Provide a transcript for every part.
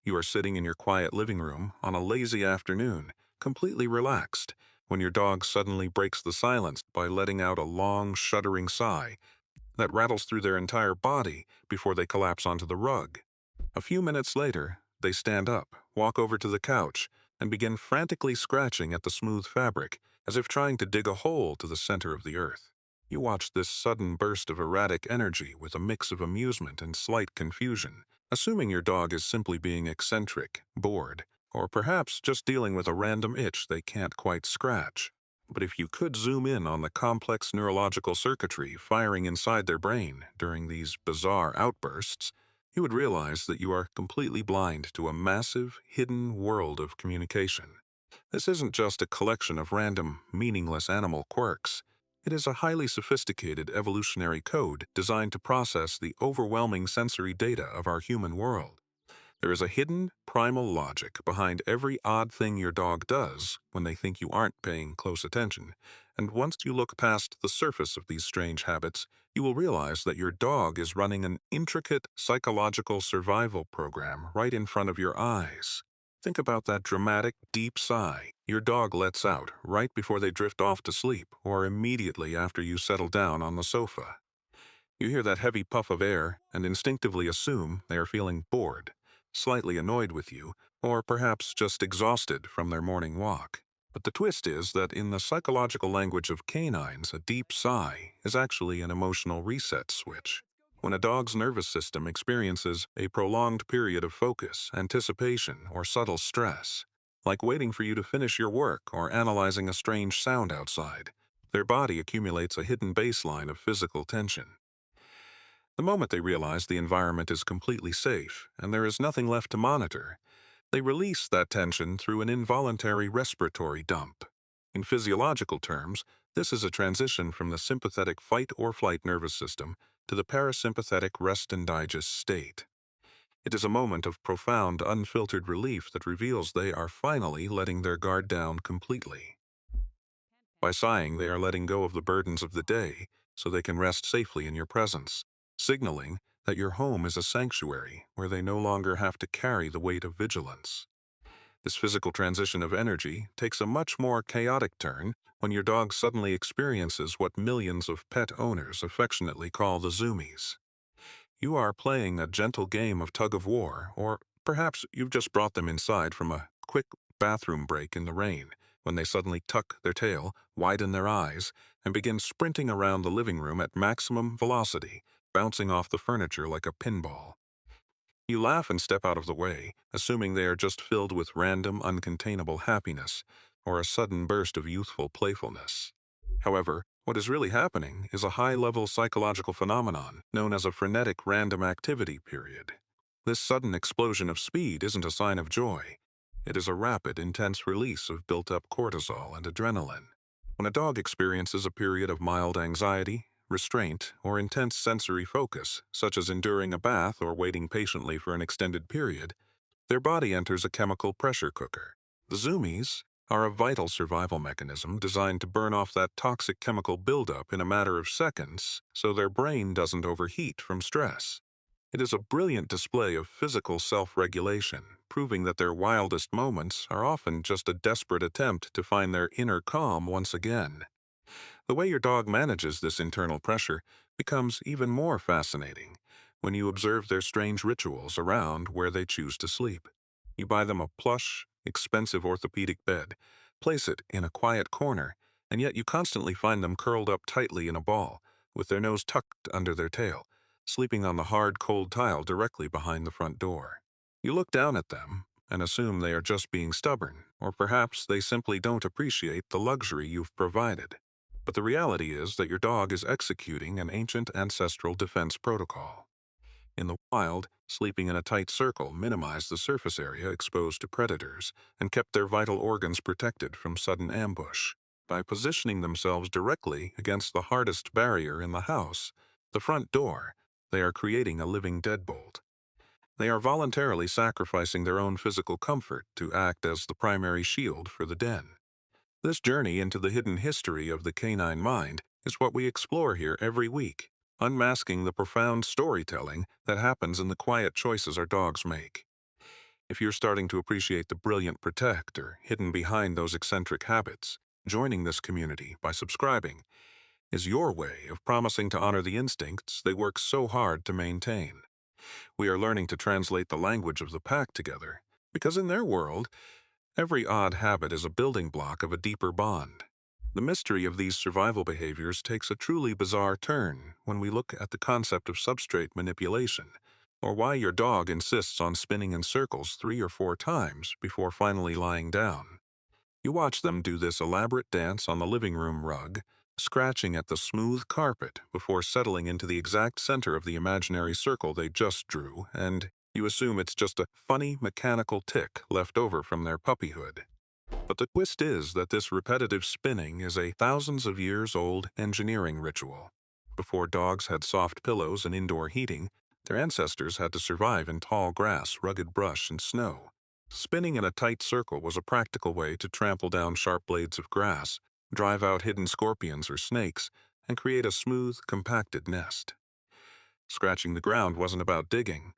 You are sitting in your quiet living room on a lazy afternoon, completely relaxed, when your dog suddenly breaks the silence by letting out a long, shuddering sigh that rattles through their entire body before they collapse onto the rug. A few minutes later, they stand up, walk over to the couch, and begin frantically scratching at the smooth fabric, as if trying to dig a hole to the center of the earth. You watch this sudden burst of erratic energy with a mix of amusement and slight confusion, assuming your dog is simply being eccentric, bored, or perhaps just dealing with a random itch they can't quite scratch. But if you could zoom in on the complex neurological circuitry firing inside their brain during these bizarre outbursts, you would realize that you are completely blind to a massive, hidden world of communication. This isn't just a collection of random, meaningless animal quirks. It is a highly sophisticated evolutionary code designed to process the overwhelming sensory data of our human world. There is a hidden, primal logic behind every odd thing your dog does when they think you aren't paying close attention, and once you look past the surface of these strange habits, you will realize that your dog is running an intricate psychological survival program right in front of your eyes. Think about that dramatic, deep sigh your dog lets out right before they drift off to sleep or immediately after you settle down on the sofa. You hear that heavy puff of air and instinctively assume they are feeling bored, slightly annoyed with you, or perhaps just exhausted from their morning walk. But the twist is that in the psychological language of canines, a deep sigh is actually an emotional reset switch. When a dog's nervous system experiences a prolonged period of focus, anticipation, or subtle stress, like waiting for you to finish your work or analyzing a strange sound outside, their body accumulates a hidden baseline of physical tension. The moment they realize the environment is completely safe and there is nothing left to monitor, they release that tension through an involuntary respiratory dump. In physiological terms, this is a transition from the sympathetic fight or flight nervous system to the parasympathetic rest and digest state. It is a moment of profound, unfiltered relief that reveals they are finally letting their guard down completely. By sighing, they are letting go of the burdens of the day so they can rest safely in your presence, signaling that your home is a sanctuary where they no longer have to carry the weight of vigilance. This physical transition of energy takes a much more chaotic turn when your dog suddenly experiences what millions of pet owners affectionately call the zoomies. You are playing a gentle game of tug of war, or perhaps you've just brought them inside from a quick bathroom break in the rain, when they suddenly tuck their tail, widen their eyes, and begin sprinting around the living room at maximum velocity, bouncing off the furniture like a pinball. You laugh and step out of the way, assuming they are just filled with random, uncontainable happiness, or a sudden burst of youthful playfulness. However, what is really happening is a high-level psychological phenomenon known as a frenetic random activity period. This sudden explosion of speed isn't a sign of joy. It is a rapid, intense release of built-up cortisol and adrenaline. When a dog experiences a period of mild anxiety, restraint, or intense sensory focus, such as enduring a bath or waiting patiently for an extended period, their body enters a chemical pressure cooker. The zoomies are a vital survival mechanism designed to burn off that toxic chemical buildup in a matter of seconds so their brain doesn't overheat from stress. It is a brilliant display of physical self-regulation, proving that their wildest moments are often just a desperate attempt to find their inner calm once again. The way your dog manages this internal pressure becomes even more fascinating when you observe their strange rituals around where they choose to sleep. You buy them a plush, expensive orthopedic bed, place it in a quiet corner, and yet you constantly find them curled up tightly in a ball, with their nose tucked under their tail, sleeping on the hard, cold tile directly behind the front door. You look down at them and assume they are just being stubborn, or perhaps they simply don't appreciate the luxury you've provided. But the reality is that your dog is executing an ancient ancestral defense protocol. In the wild, sleeping in a tight circle minimized the surface area exposed to predators and kept their vital organs protected from sudden ambush. By positioning themselves directly against the hardest barrier in the house, the front door, they are creating a living deadbolt. They are voluntarily sacrificing their own physical comfort to act as the primary shield for the den. This journey into the hidden history of the canine mind is what we explore here every week, unmasking the profound storytelling that happens in the quiet choices our dogs make. If you're starting to appreciate the brilliant protector hidden behind those eccentric habits, joining this community by subscribing is your way of promising to honor the instincts they work so hard to maintain. We are learning to translate the language of the pack together, because in their world, every odd habit is a building block of a deeper bond. The mystery of these survival behaviors takes a truly bizarre turn when we look at the concept of substrate manipulation, or why your dog insists on spinning in circles 3 or 4 times before finally lying down. You watch them do this elaborate dance on the living room rug, scratching at the smooth carpet before settling into the exact center of the imaginary circle they just drew, and you assume it's just a funny mechanical tick left over from their puppyhood. But the twist is that this repetitive spinning is a thousands of years old engineering ritual. Before dogs had soft pillows and indoor heating, their ancestors had to survive in tall grass, rugged brush, and snow. Spinning in a tight circle was a practical way to trample down sharp blades of grass, drive out hidden scorpions or snakes, and create a smooth, compacted nest. Scratching the ground wasn't about digging.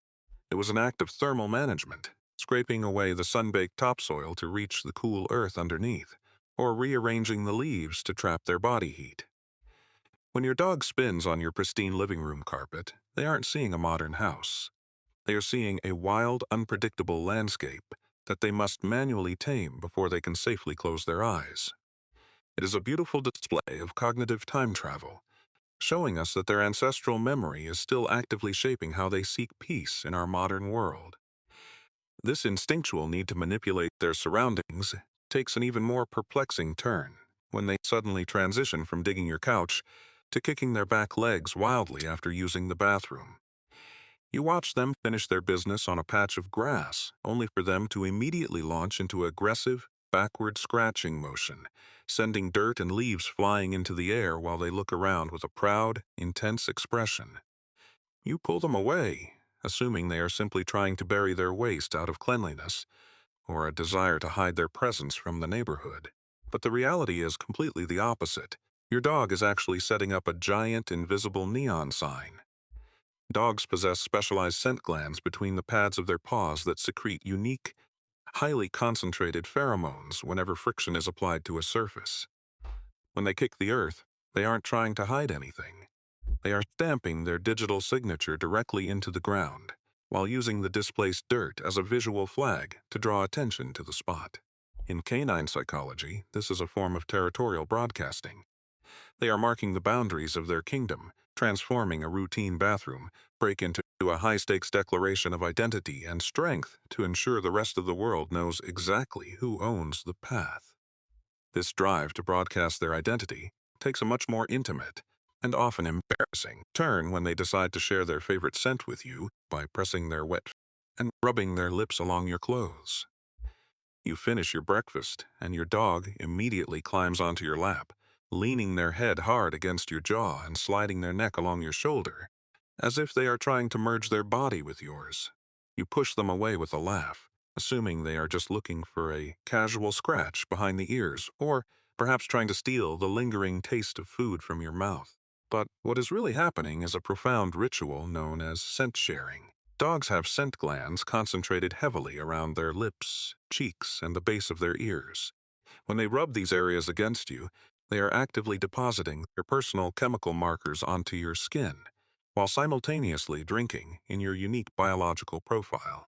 It was an act of thermal management, scraping away the sun-baked topsoil to reach the cool earth underneath, or rearranging the leaves to trap their body heat. When your dog spins on your pristine living room carpet, they aren't seeing a modern house. They are seeing a wild, unpredictable landscape that they must manually tame before they can safely close their eyes. It is a beautiful display of cognitive time travel, showing us that their ancestral memory is still actively shaping how they seek peace in our modern world. This instinctual need to manipulate their surroundings takes an even more perplexing turn when they suddenly transition from digging your couch to kicking their back legs wildly after using the bathroom. You watch them finish their business on a patch of grass, only for them to immediately launch into aggressive, backward scratching motion, sending dirt and leaves flying into the air while they look around with a proud, intense expression. You pull them away, assuming they are simply trying to bury their waste out of cleanliness, or a desire to hide their presence from the neighborhood. But the reality is completely the opposite. Your dog is actually setting up a giant invisible neon sign. Dogs possess specialized scent glands between the pads of their paws that secrete unique, highly concentrated pheromones whenever friction is applied to a surface. When they kick the earth, they aren't trying to hide anything. They are stamping their digital signature directly into the ground, while using the displaced dirt as a visual flag to draw attention to the spot. In canine psychology, this is a form of territorial broadcasting. They are marking the boundaries of their kingdom, transforming a routine bathroom break into a high-stakes declaration of identity and strength to ensure the rest of the world knows exactly who owns the path. This drive to broadcast their identity takes a much more intimate and often embarrassing turn when they decide to share their favorite scent with you by pressing their wet and rubbing their lips along your clothes. You finish your breakfast, and your dog immediately climbs onto your lap, leaning their head hard against your jaw and sliding their neck along your shoulder, as if they are trying to merge their body with yours. You push them away with a laugh, assuming they are just looking for a casual scratch behind the ears, or perhaps trying to steal the lingering taste of food from your mouth. But what is really happening is a profound ritual known as scent sharing. Dogs have scent glands concentrated heavily around their lips, cheeks, and the base of their ears. When they rub these areas against you, they are actively depositing their personal chemical markers onto your skin, while simultaneously drinking in your unique biological profile.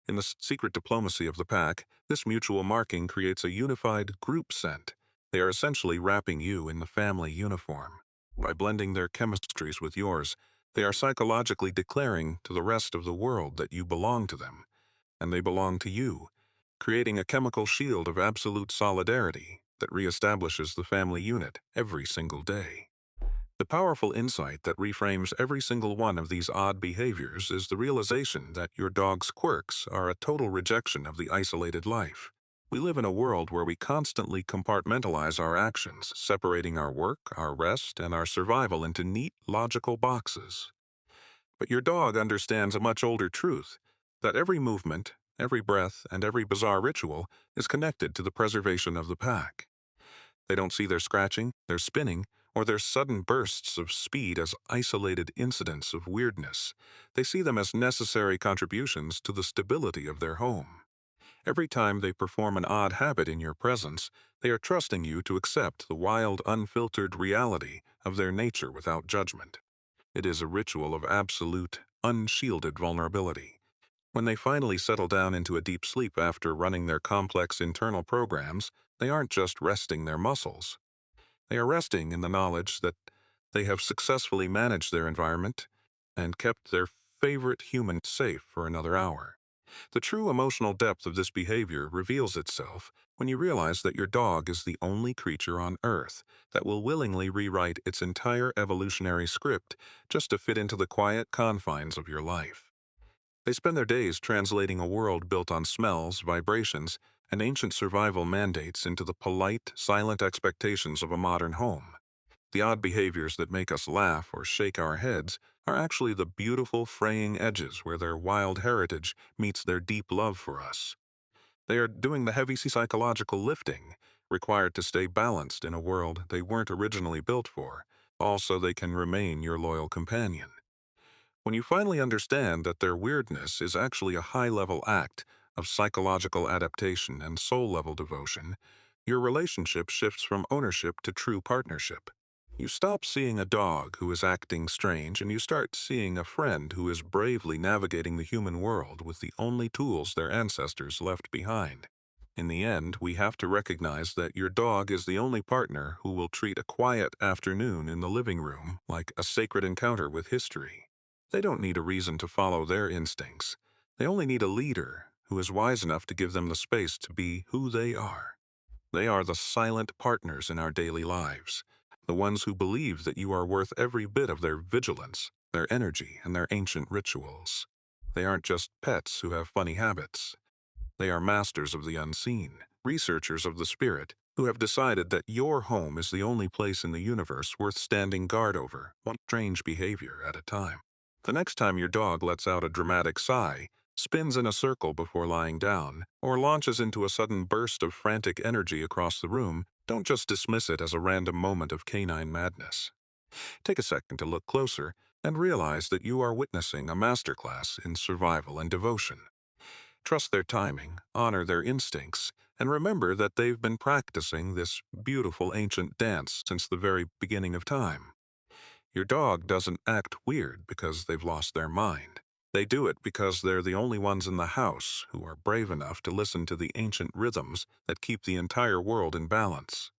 In the secret diplomacy of the pack, this mutual marking creates a unified group scent. They are essentially wrapping you in the family uniform. By blending their chemistries with yours, they are psychologically declaring to the rest of the world that you belong to them, and they belong to you, creating a chemical shield of absolute solidarity that reestablishes the family unit every single day. The powerful insight that reframes every single one of these odd behaviors is the realization that your dog's quirks are a total rejection of the isolated life. We live in a world where we constantly compartmentalize our actions, separating our work, our rest, and our survival into neat, logical boxes. But your dog understands a much older truth, that every movement, every breath, and every bizarre ritual is connected to the preservation of the pack. They don't see their scratching, their spinning, or their sudden bursts of speed as isolated incidents of weirdness. They see them as necessary contributions to the stability of their home. Every time they perform an odd habit in your presence, they are trusting you to accept the wild, unfiltered reality of their nature without judgment. It is a ritual of absolute, unshielded vulnerability. When they finally settle down into a deep sleep after running their complex internal programs, they aren't just resting their muscles. They are resting in the knowledge that they have successfully managed their environment and kept their favorite human safe for another hour. The true emotional depth of this behavior reveals itself when you realize that your dog is the only creature on Earth that will willingly rewrite its entire evolutionary script just to fit into the quiet confines of your life. They spend their days translating a world built on smells, vibrations, and ancient survival mandates into the polite, silent expectations of a modern home. The odd behaviors that make us laugh or shake our heads are actually the beautiful fraying edges where their wild heritage meets their deep love for us. They are doing the heavy psychological lifting required to stay balanced in a world they weren't originally built for, all so they can remain your loyal companion. When you finally understand that their weirdness is actually a high-level act of psychological adaptation and soul-level devotion, your relationship shifts from ownership to true partnership. You stop seeing a dog who is acting strange and you start seeing a friend who is bravely navigating the human world with the only tools their ancestors left behind. In the end, we have to recognize that your dog is the only partner who will treat a quiet afternoon in the living room like a sacred encounter with history. They don't need a reason to follow their instincts. They only need a leader who is wise enough to give them the space to be who they are. They are the silent partners in our daily lives, the ones who believe that you are worth every bit of their vigilance, their energy, and their ancient rituals. They aren't just pets who have funny habits. They are masters of the unseen, researchers of the spirit, who have decided that your home is the only place in the universe worth standing guard over, one strange behavior at a time. The next time your dog lets out a dramatic sigh, spins in a circle before lying down, or launches into a sudden burst of frantic energy across the room, don't just dismiss it as a random moment of canine madness. Take a second to look closer and realize that you are witnessing a masterclass in survival and devotion. Trust their timing, honor their instincts, and remember that they've been practicing this beautiful ancient dance since the very beginning of time. Your dog doesn't act weird because they've lost their mind. They do it because they're the only ones in the house who are brave enough to listen to the ancient rhythms that keep the entire world in balance.